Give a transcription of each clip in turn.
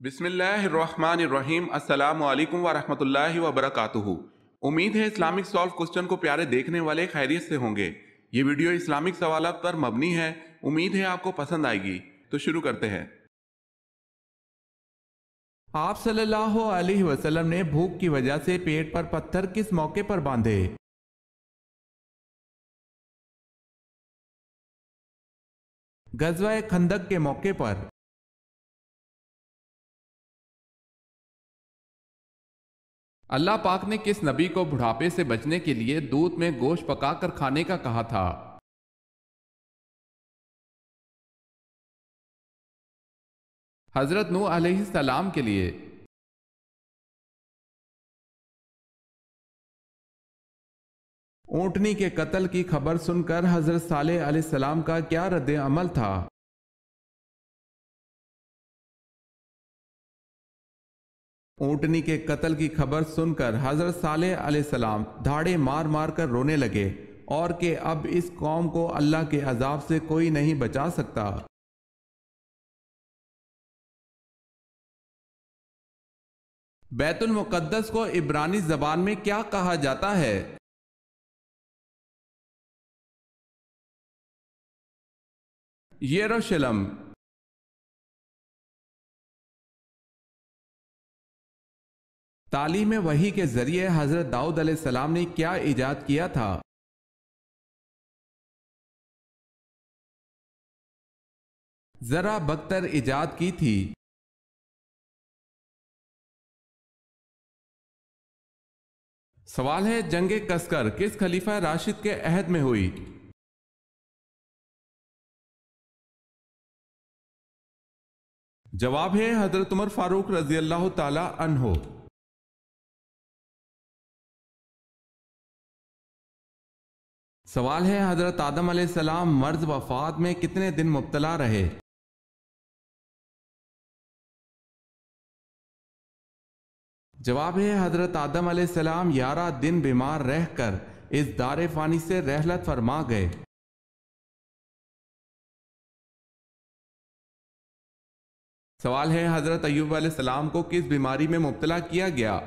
بسم اللہ الرحمن الرحیم۔ السلام علیکم ورحمۃ اللہ وبرکاتہ۔ امید ہے اسلامک سالو کوسچن کو پیارے دیکھنے والے خیریت سے ہوں گے۔ یہ ویڈیو اسلامک سوالات پر مبنی ہے، امید ہے آپ کو پسند آئے گی۔ تو شروع کرتے ہیں۔ آپ صلی اللہ علیہ وسلم نے بھوک کی وجہ سے پیٹ پر پتھر کس موقع پر باندھے؟ غزوہ خندق کے موقع پر۔ اللہ پاک نے کس نبی کو بڑھاپے سے بچنے کے لیے دودھ میں گوشت پکا کر کھانے کا کہا تھا؟ حضرت نوح علیہ السلام کے لیے۔ اونٹنی کے قتل کی خبر سن کر حضرت صالح علیہ السلام کا کیا رد عمل تھا؟ اونٹنی کے قتل کی خبر سن کر حضرت صالح علیہ السلام دھاڑے مار مار کر رونے لگے اور کہ اب اس قوم کو اللہ کے عذاب سے کوئی نہیں بچا سکتا۔ بیت المقدس کو عبرانی زبان میں کیا کہا جاتا ہے؟ یروشلم۔ تعلیم وحی کے ذریعے حضرت داؤد علیہ السلام نے کیا ایجاد کیا تھا؟ ذرا بکتر ایجاد کی تھی۔ سوال ہے، جنگ کسکر کس خلیفہ راشد کے عہد میں ہوئی؟ جواب ہے حضرت عمر فاروق رضی اللہ تعالی عنہ۔ سوال ہے، حضرت آدم علیہ السلام مرض وفات میں کتنے دن مبتلا رہے؟ جواب ہے حضرت آدم علیہ السلام 11 دن بیمار رہ کر اس دار فانی سے رحلت فرما گئے۔ سوال ہے، حضرت ایوب علیہ السلام کو کس بیماری میں مبتلا کیا گیا؟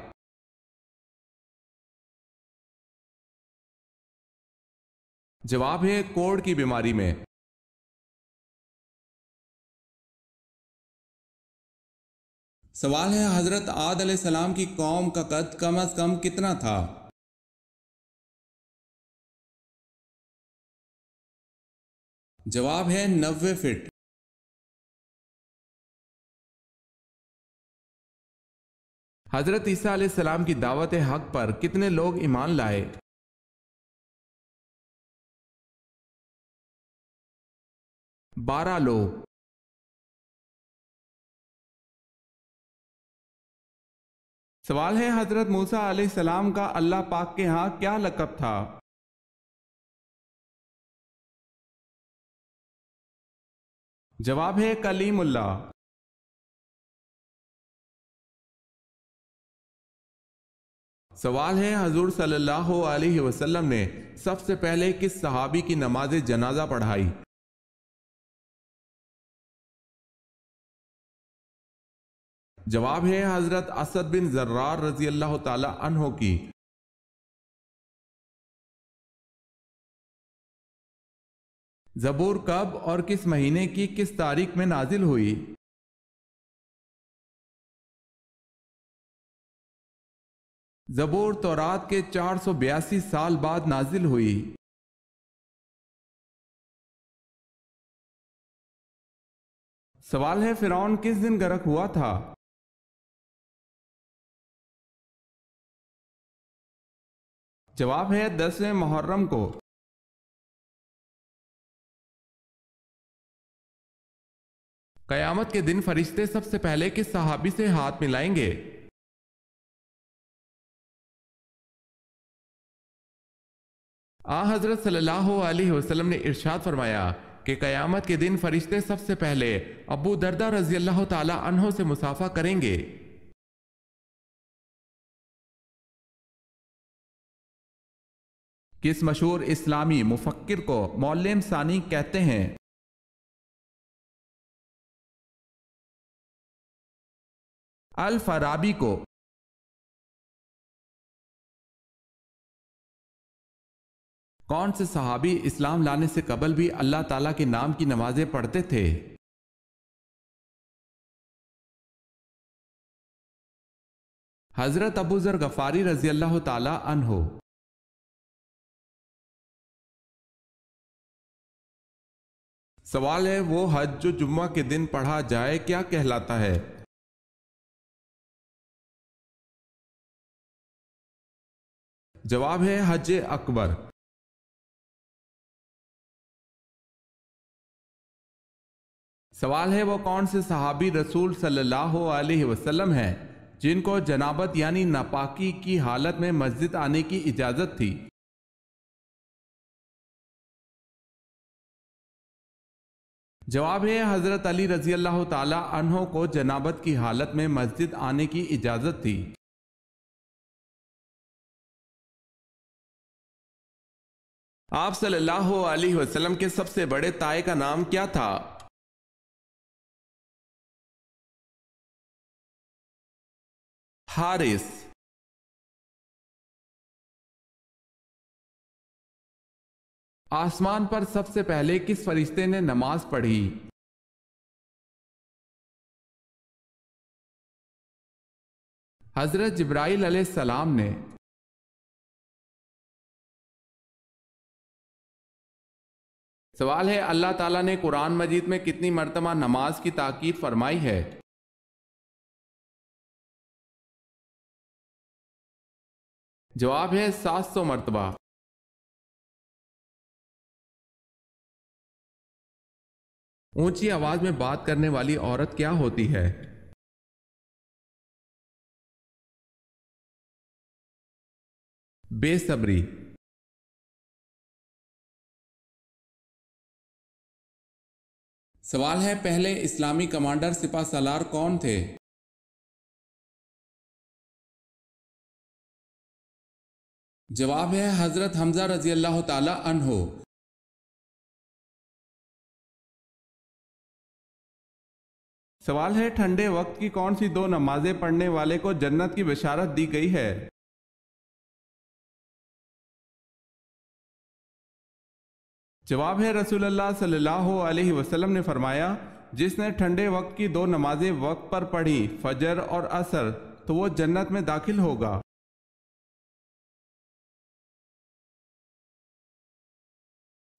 جواب ہے کوڑ کی بیماری میں۔ سوال ہے، حضرت عاد علیہ السلام کی قوم کا قد کم از کم کتنا تھا؟ جواب ہے 90 فٹ۔ حضرت عیسیٰ علیہ السلام کی دعوت حق پر کتنے لوگ ایمان لائے؟ بارہ لوگ۔ سوال ہے، حضرت موسیٰ علیہ السلام کا اللہ پاک کے ہاں کیا لقب تھا؟ جواب ہے کلیم اللہ۔ سوال ہے، حضور صلی اللہ علیہ وسلم نے سب سے پہلے کس صحابی کی نماز جنازہ پڑھائی؟ جواب ہے حضرت اسد بن زرار رضی اللہ تعالی عنہ کی۔ زبور کب اور کس مہینے کی کس تاریخ میں نازل ہوئی؟ زبور تورات کے 482 سال بعد نازل ہوئی۔ سوال ہے، فرعون کس دن غرق ہوا تھا؟ جواب ہے 10ویں محرم کو۔ قیامت کے دن فرشتے سب سے پہلے کس صحابی سے ہاتھ ملائیں گے؟ حضرت صلی اللہ علیہ وسلم نے ارشاد فرمایا کہ قیامت کے دن فرشتے سب سے پہلے ابو دردہ رضی اللہ تعالی عنہ سے مصافحہ کریں گے۔ کس مشہور اسلامی مفکر کو معلم ثانی کہتے ہیں؟ الفارابی کو کون سے صحابی اسلام لانے سے قبل بھی اللہ تعالیٰ کے نام کی نمازیں پڑھتے تھے؟ حضرت ابو ذر غفاری رضی اللہ تعالیٰ عنہ۔ سوال ہے وہ حج جو جمعہ کے دن پڑھا جائے کیا کہلاتا ہے؟ جواب ہے حج اکبر۔ سوال ہے وہ کون سے صحابی رسول صلی اللہ علیہ وسلم ہیں جن کو جنابت یعنی ناپاکی کی حالت میں مسجد آنے کی اجازت تھی؟ جواب ہے حضرت علی رضی اللہ تعالی عنہ کو جنابت کی حالت میں مسجد آنے کی اجازت تھی۔ آپ صلی اللہ علیہ وسلم کے سب سے بڑے تائے کا نام کیا تھا؟ حارث۔ آسمان پر سب سے پہلے کس فرشتے نے نماز پڑھی؟ حضرت جبرائیل علیہ السلام نے۔ سوال ہے اللہ تعالیٰ نے قرآن مجید میں کتنی مرتبہ نماز کی تاکید فرمائی ہے؟ جواب ہے 700 مرتبہ۔ اونچی آواز میں بات کرنے والی عورت کیا ہوتی ہے؟ بے صبری۔ سوال ہے پہلے اسلامی کمانڈر سپہ سالار کون تھے؟ جواب ہے حضرت حمزہ رضی اللہ تعالی عنہ۔ سوال ہے ٹھنڈے وقت کی کون سی 2 نمازیں پڑھنے والے کو جنت کی بشارت دی گئی ہے؟ جواب ہے رسول اللہ صلی اللہ علیہ وسلم نے فرمایا جس نے ٹھنڈے وقت کی 2 نمازیں وقت پر پڑھی فجر اور عصر تو وہ جنت میں داخل ہوگا۔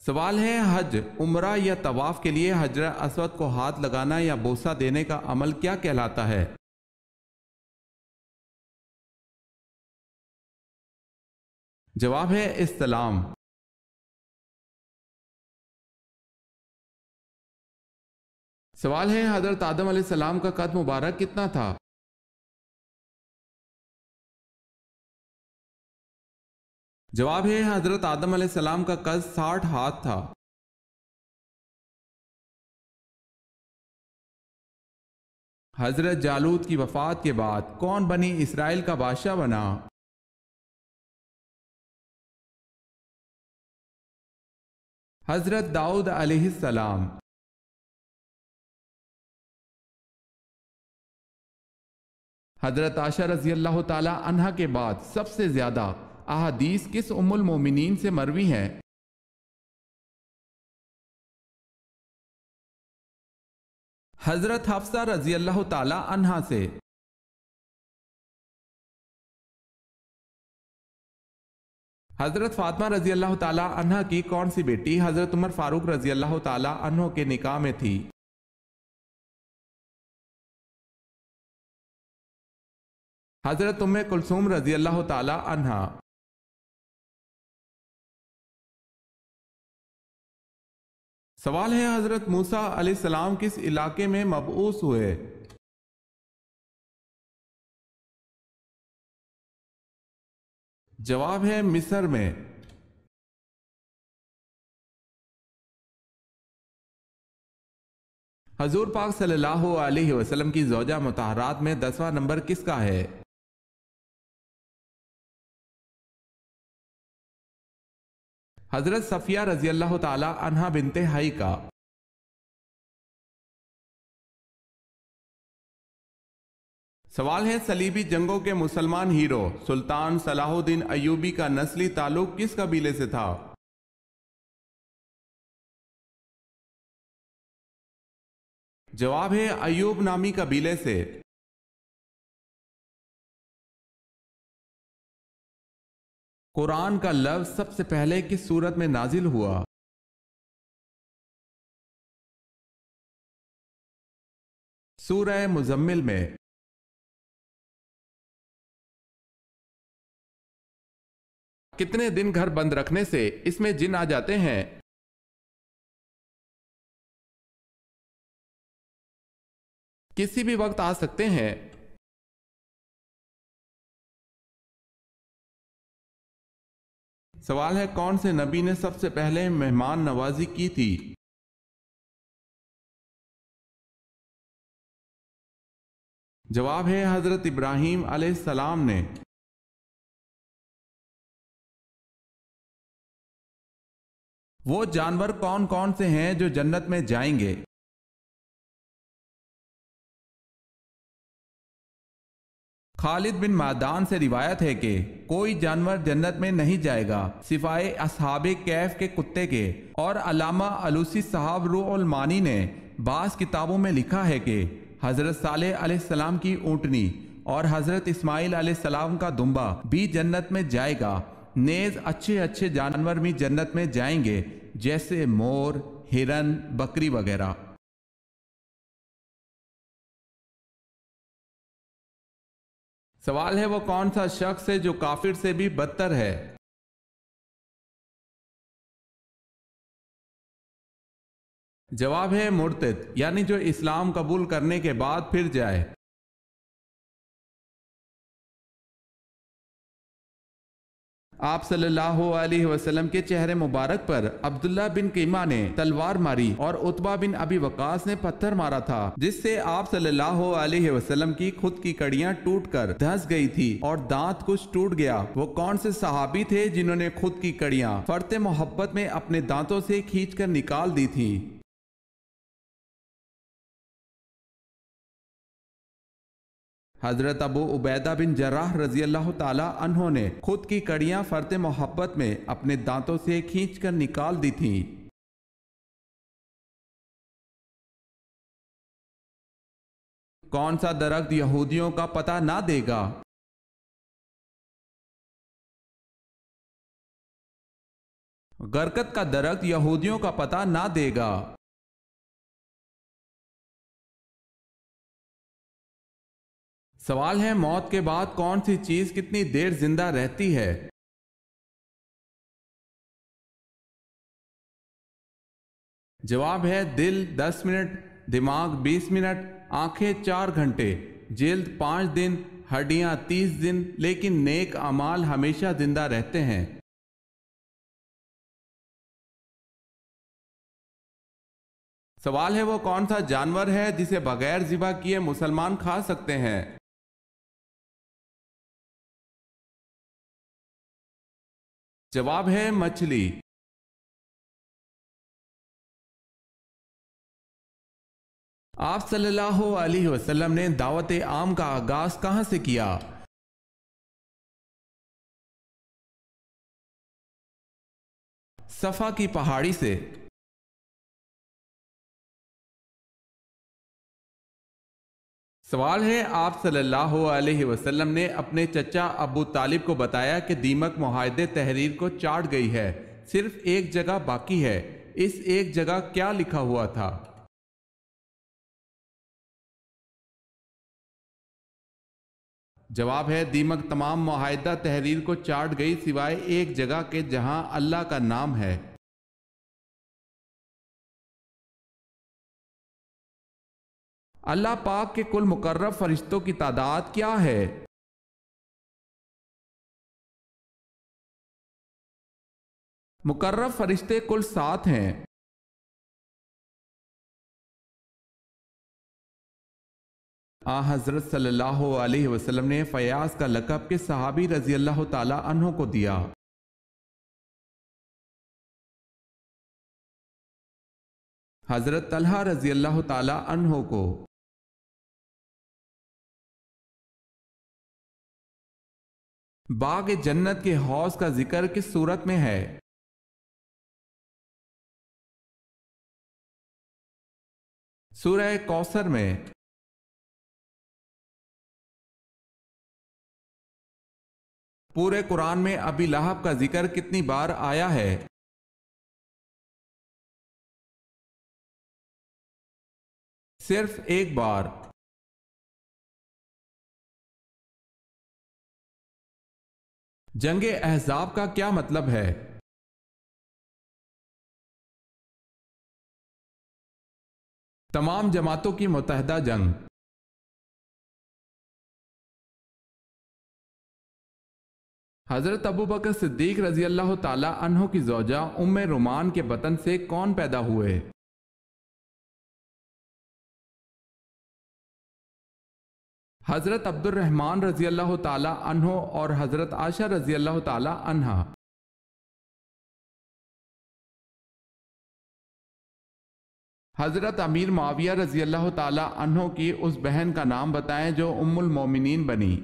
سوال ہے حج، عمرہ یا طواف کے لیے حجر اسود کو ہاتھ لگانا یا بوسہ دینے کا عمل کیا کہلاتا ہے؟ جواب ہے استلام۔ سوال ہے حضرت آدم علیہ السلام کا قد مبارک کتنا تھا؟ جواب ہے حضرت آدم علیہ السلام کا قد 60 ہاتھ تھا۔ حضرت جالوت کی وفات کے بعد کون بنی اسرائیل کا بادشاہ بنا؟ حضرت داؤد علیہ السلام۔ حضرت عائشہ رضی اللہ تعالی عنہا کے بعد سب سے زیادہ احادیث کس ام المومنین سے مروی ہیں؟ حضرت حفصہ رضی اللہ تعالی عنہا سے۔ حضرت فاطمہ رضی اللہ تعالی عنہا کی کون سی بیٹی حضرت عمر فاروق رضی اللہ تعالی عنہ کے نکاح میں تھی؟ حضرت ام کلثوم رضی اللہ تعالی عنہا۔ سوال ہے حضرت موسیٰ علیہ السلام کس علاقے میں مبعوث ہوئے؟ جواب ہے مصر میں۔ حضور پاک صلی اللہ علیہ وسلم کی زوجہ مطہرات میں 10واں نمبر کس کا ہے؟ حضرت صفیہ رضی اللہ تعالی عنہا بنت حی کا۔ سوال ہے صلیبی جنگوں کے مسلمان ہیرو سلطان صلاح الدین ایوبی کا نسلی تعلق کس قبیلے سے تھا؟ جواب ہے ایوب نامی قبیلے سے۔ قرآن کا لفظ سب سے پہلے کس سورت میں نازل ہوا؟ سورہ مزمل میں۔ کتنے دن گھر بند رکھنے سے اس میں جن آ جاتے ہیں؟ کسی بھی وقت آ سکتے ہیں۔ سوال ہے کون سے نبی نے سب سے پہلے مہمان نوازی کی تھی؟ جواب ہے حضرت ابراہیم علیہ السلام نے۔ وہ جانور کون کون سے ہیں جو جنت میں جائیں گے؟ خالد بن معدان سے روایت ہے کہ کوئی جانور جنت میں نہیں جائے گا سوائے اصحاب کہف کے کتے کے، اور علامہ علوسی صاحب روح المانی نے بعض کتابوں میں لکھا ہے کہ حضرت صالح علیہ السلام کی اونٹنی اور حضرت اسماعیل علیہ السلام کا دمبا بھی جنت میں جائے گا، نیز اچھے اچھے جانور بھی جنت میں جائیں گے جیسے مور، ہرن، بکری وغیرہ۔ سوال ہے وہ کون سا شخص ہے جو کافر سے بھی بدتر ہے؟ جواب ہے مرتد، یعنی جو اسلام قبول کرنے کے بعد پھر جائے۔ آپ صلی اللہ علیہ وسلم کے چہرے مبارک پر عبداللہ بن قیمہ نے تلوار ماری اور عتبہ بن ابی وقاص نے پتھر مارا تھا، جس سے آپ صلی اللہ علیہ وسلم کی خود کی کڑیاں ٹوٹ کر دھنس گئی تھی اور دانت کچھ ٹوٹ گیا۔ وہ کون سے صحابی تھے جنہوں نے خود کی کڑیاں فرط محبت میں اپنے دانتوں سے کھینچ کر نکال دی تھی؟ حضرت ابو عبیدہ بن جراح رضی اللہ تعالی عنہ نے خود کی کڑیاں فرط محبت میں اپنے دانتوں سے کھینچ کر نکال دی تھیں۔ کون سا درخت یہودیوں کا پتہ نہ دے گا؟ گرکت کا درخت یہودیوں کا پتہ نہ دے گا۔ سوال ہے موت کے بعد کون سی چیز کتنی دیر زندہ رہتی ہے؟ جواب ہے دل 10 منٹ، دماغ 20 منٹ، آنکھیں 4 گھنٹے، جلد 5 دن، ہڈیاں 30 دن، لیکن نیک اعمال ہمیشہ زندہ رہتے ہیں۔ سوال ہے وہ کون سا جانور ہے جسے بغیر ذبح کیے مسلمان کھا سکتے ہیں؟ جواب ہے مچھلی۔ آپ صلی اللہ علیہ وسلم نے دعوت عام کا آغاز کہاں سے کیا؟ صفا کی پہاڑی سے۔ سوال ہے آپ صلی اللہ علیہ وسلم نے اپنے چچا ابو طالب کو بتایا کہ دیمک معاہدے تحریر کو چاٹ گئی ہے، صرف ایک جگہ باقی ہے، اس ایک جگہ کیا لکھا ہوا تھا؟ جواب ہے دیمک تمام معاہدہ تحریر کو چاٹ گئی سوائے ایک جگہ کے جہاں اللہ کا نام ہے۔ اللہ پاک کے کل مقرب فرشتوں کی تعداد کیا ہے؟ مقرب فرشتے کل 7 ہیں۔ حضرت صلی اللہ علیہ وسلم نے فیاض کا لقب کس صحابی رضی اللہ تعالی عنہ کو دیا؟ حضرت طلحہ رضی اللہ تعالی عنہ کو۔ باغ جنت کے حوض کا ذکر کس صورت میں ہے؟ سورہ کوثر میں۔ پورے قرآن میں ابی لہب کا ذکر کتنی بار آیا ہے؟ صرف ایک بار۔ جنگ احزاب کا کیا مطلب ہے؟ تمام جماعتوں کی متحدہ جنگ۔ حضرت ابوبکر صدیق رضی اللہ تعالی عنہ کی زوجہ ام رومان کے بطن سے کون پیدا ہوئے؟ حضرت عبد الرحمن رضی اللہ تعالی عنہ اور حضرت عائشہ رضی اللہ تعالی عنہا۔ حضرت امیر معاویہ رضی اللہ تعالی عنہ کی اس بہن کا نام بتائیں جو ام المومنین بنی۔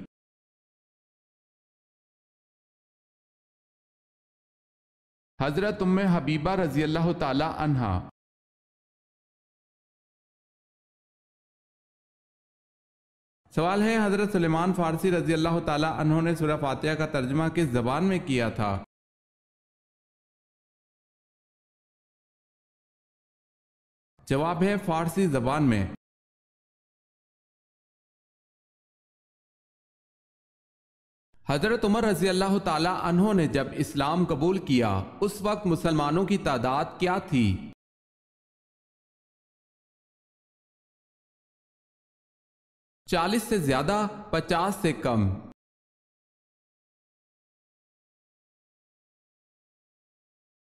حضرت ام حبیبہ رضی اللہ تعالی عنہا۔ سوال ہے حضرت سلیمان فارسی رضی اللہ تعالی عنہ نے سورہ فاتحہ کا ترجمہ کس زبان میں کیا تھا؟ جواب ہے فارسی زبان میں۔ حضرت عمر رضی اللہ تعالی عنہ نے جب اسلام قبول کیا اس وقت مسلمانوں کی تعداد کیا تھی؟ 40 سے زیادہ، 50 سے کم؟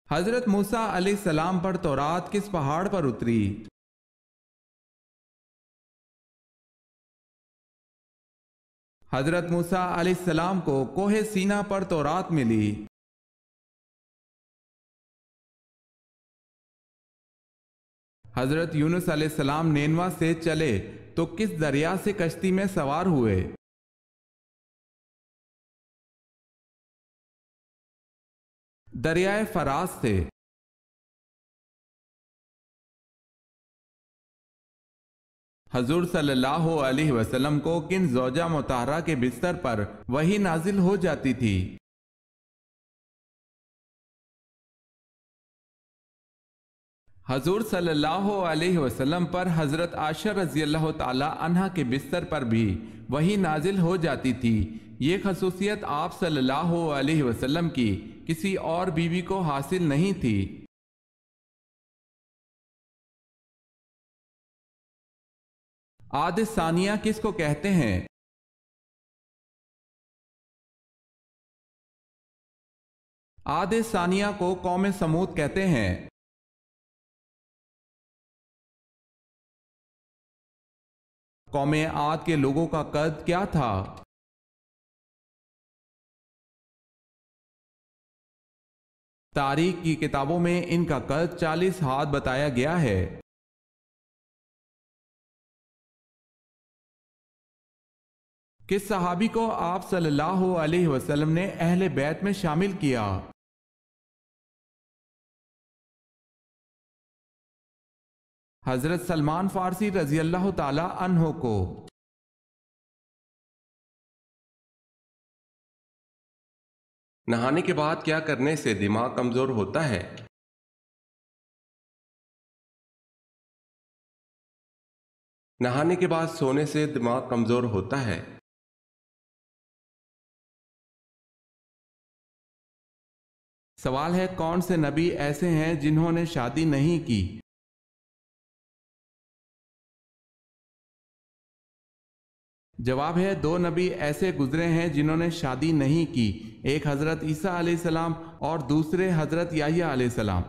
حضرت موسیٰ علیہ السلام پر تورات کس پہاڑ پر اتری؟ حضرت موسیٰ علیہ السلام کو کوہ سینا پر تورات ملی۔ حضرت یونس علیہ السلام نینوا سے چلے تو کس دریا سے کشتی میں سوار ہوئے؟ دریائے فراز سے۔ حضور صلی اللہ علیہ وسلم کو کن زوجہ مطہرہ کے بستر پر وحی نازل ہو جاتی تھی؟ حضور صلی اللہ علیہ وسلم پر حضرت عائشہ رضی اللہ تعالی عنہ کے بستر پر بھی وحی نازل ہو جاتی تھی۔ یہ خصوصیت آپ صلی اللہ علیہ وسلم کی کسی اور بیوی کو حاصل نہیں تھی۔ عاد ثانیہ کس کو کہتے ہیں؟ عاد ثانیہ کو قوم سمود کہتے ہیں۔ قوم عاد کے لوگوں کا قد کیا تھا؟ تاریخ کی کتابوں میں ان کا قد 40 ہاتھ بتایا گیا ہے۔ کس صحابی کو آپ صلی اللہ علیہ وسلم نے اہل بیت میں شامل کیا؟ حضرت سلمان فارسی رضی اللہ تعالی عنہ کو۔ نہانے کے بعد کیا کرنے سے دماغ کمزور ہوتا ہے؟ نہانے کے بعد سونے سے دماغ کمزور ہوتا ہے۔ سوال ہے کون سے نبی ایسے ہیں جنہوں نے شادی نہیں کی؟ جواب ہے 2 نبی ایسے گزرے ہیں جنہوں نے شادی نہیں کی، ایک حضرت عیسیٰ علیہ السلام اور دوسرے حضرت یحییٰ علیہ السلام۔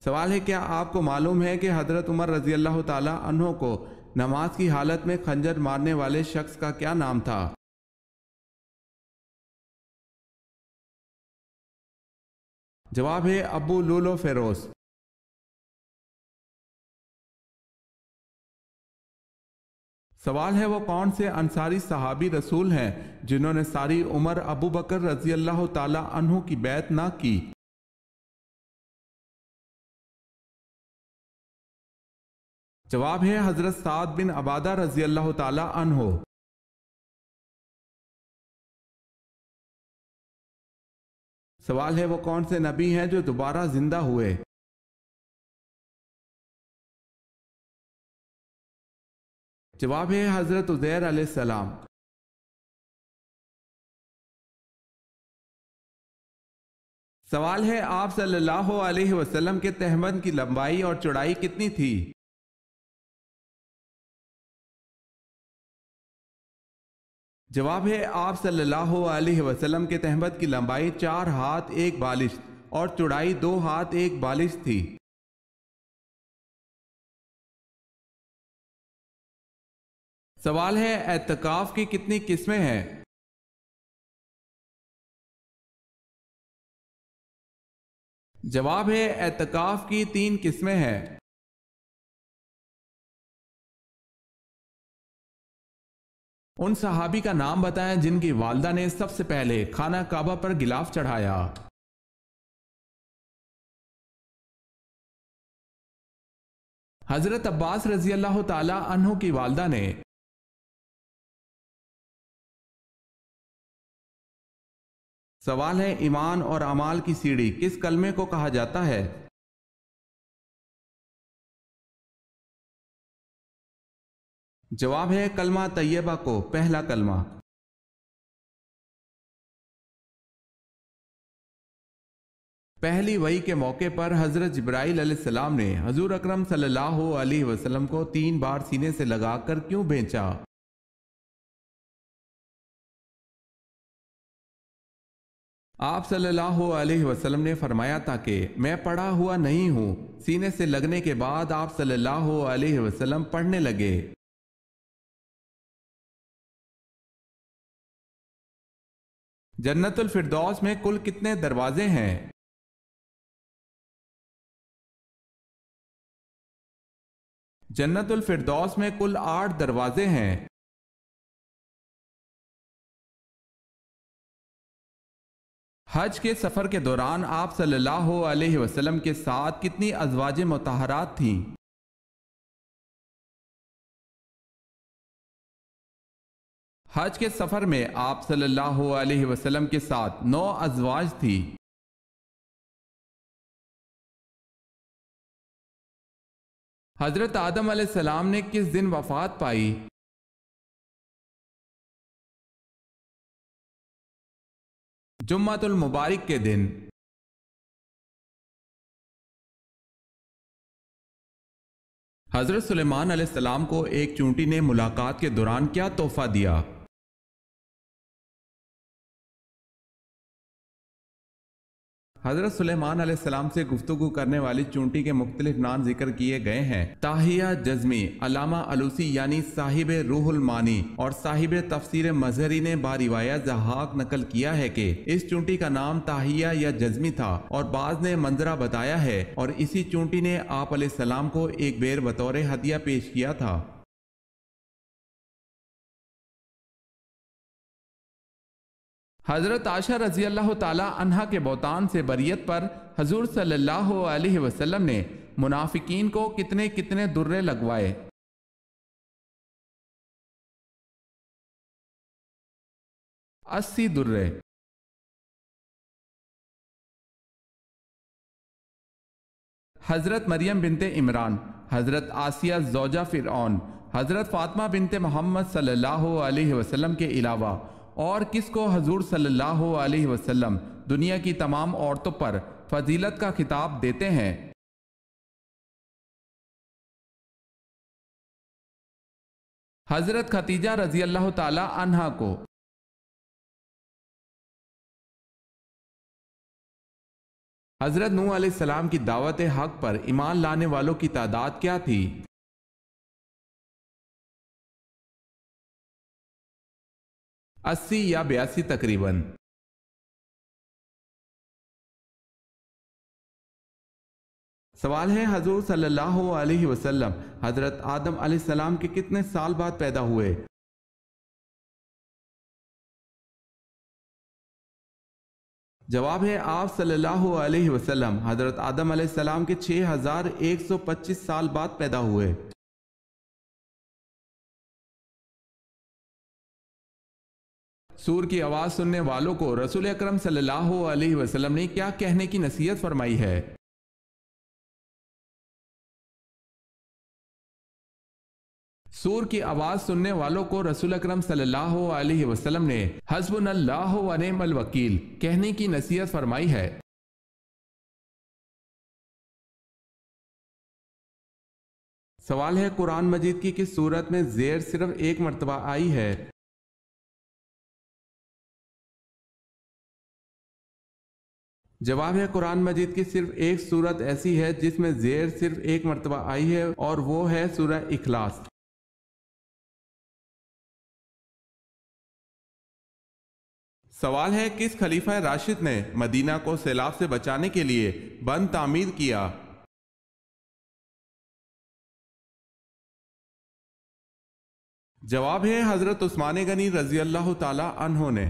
سوال ہے کیا آپ کو معلوم ہے کہ حضرت عمر رضی اللہ تعالی عنہ کو نماز کی حالت میں خنجر مارنے والے شخص کا کیا نام تھا؟ جواب ہے ابو لولو فیروز۔ سوال ہے وہ کون سے انصاری صحابی رسول ہیں جنہوں نے ساری عمر ابو بکر رضی اللہ تعالی عنہ کی بیعت نہ کی؟ جواب ہے حضرت سعد بن عبادہ رضی اللہ تعالی عنہ۔ سوال ہے وہ کون سے نبی ہیں جو دوبارہ زندہ ہوئے؟ جواب ہے حضرت عزیر علیہ السلام۔ سوال ہے آپ صلی اللہ علیہ وسلم کے تہبند کی لمبائی اور چوڑائی کتنی تھی؟ جواب ہے آپ صلی اللہ علیہ وسلم کے تہبند کی لمبائی 4 ہاتھ 1 بالشت اور چوڑائی 2 ہاتھ 1 بالشت تھی۔ سوال ہے اعتکاف کی کتنی قسمیں ہیں؟ جواب ہے اعتکاف کی 3 قسمیں ہیں۔ ان صحابی کا نام بتائیں جن کی والدہ نے سب سے پہلے خانہ کعبہ پر غلاف چڑھایا۔ حضرت عباس رضی اللہ تعالی عنہ کی والدہ نے۔ سوال ہے ایمان اور اعمال کی سیڑھی کس کلمے کو کہا جاتا ہے؟ جواب ہے کلمہ طیبہ کو، پہلا کلمہ۔ پہلی وحی کے موقع پر حضرت جبرائیل علیہ السلام نے حضور اکرم صلی اللہ علیہ وسلم کو 3 بار سینے سے لگا کر کیوں بھیجا؟ آپ صلی اللہ علیہ وسلم نے فرمایا تھا کہ میں پڑھا ہوا نہیں ہوں۔ سینے سے لگنے کے بعد آپ صلی اللہ علیہ وسلم پڑھنے لگے۔ جنت الفردوس میں کل کتنے دروازے ہیں؟ جنت الفردوس میں کل 8 دروازے ہیں۔ حج کے سفر کے دوران آپ صلی اللہ علیہ وسلم کے ساتھ کتنی ازواج مطہرات تھیں؟ حج کے سفر میں آپ صلی اللہ علیہ وسلم کے ساتھ 9 ازواج تھی۔ حضرت آدم علیہ السلام نے کس دن وفات پائی؟ جمعۃ المبارک کے دن۔ حضرت سلیمان علیہ السلام کو ایک چونٹی نے ملاقات کے دوران کیا تحفہ دیا؟ حضرت سلیمان علیہ السلام سے گفتگو کرنے والی چونٹی کے مختلف نام ذکر کیے گئے ہیں۔ تاہیہ جزمی، علامہ علوسی یعنی صاحب روح المانی اور صاحب تفسیر مظہری نے باروایت ضحاک نقل کیا ہے کہ اس چونٹی کا نام تاہیہ یا جزمی تھا، اور بعض نے منظرہ بتایا ہے، اور اسی چونٹی نے آپ علیہ السلام کو ایک بیر بطور ہدیہ پیش کیا تھا۔ حضرت عائشہ رضی اللہ تعالی عنہا کے بہتان سے بریت پر حضور صلی اللہ علیہ وسلم نے منافقین کو کتنے کتنے درے لگوائے؟ 80 درے۔ حضرت مریم بنت عمران، حضرت آسیہ زوجہ فرعون، حضرت فاطمہ بنت محمد صلی اللہ علیہ وسلم کے علاوہ اور کس کو حضور صلی اللہ علیہ وسلم دنیا کی تمام عورتوں پر فضیلت کا خطاب دیتے ہیں؟ حضرت خدیجہ رضی اللہ تعالی عنہا کو۔ حضرت نوح علیہ السلام کی دعوت حق پر ایمان لانے والوں کی تعداد کیا تھی؟ 80 یا 82 تقریباً۔ سوال ہے حضور صلی اللہ علیہ وسلم حضرت آدم علیہ السلام کے کتنے سال بعد پیدا ہوئے؟ جواب ہے آپ صلی اللہ علیہ وسلم حضرت آدم علیہ السلام کے 6125 سال بعد پیدا ہوئے۔ سور کی آواز سننے والوں کو رسول اکرم صلی اللہ علیہ وسلم نے کیا کہنے کی نصیحت فرمائی ہے؟ سور کی آواز سننے والوں کو رسول اکرم صلی اللہ علیہ وسلم نے حسبنا اللہ و نعم الوکیل کہنے کی نصیحت فرمائی ہے۔ سوال ہے قرآن مجید کی کس سورت میں زیر صرف ایک مرتبہ آئی ہے؟ جواب ہے قرآن مجید کی صرف ایک سورت ایسی ہے جس میں زیر صرف ایک مرتبہ آئی ہے اور وہ ہے سورہ اخلاص۔ سوال ہے کس خلیفہ راشد نے مدینہ کو سیلاب سے بچانے کے لیے بند تعمیر کیا؟ جواب ہے حضرت عثمان غنی رضی اللہ تعالی عنہ نے۔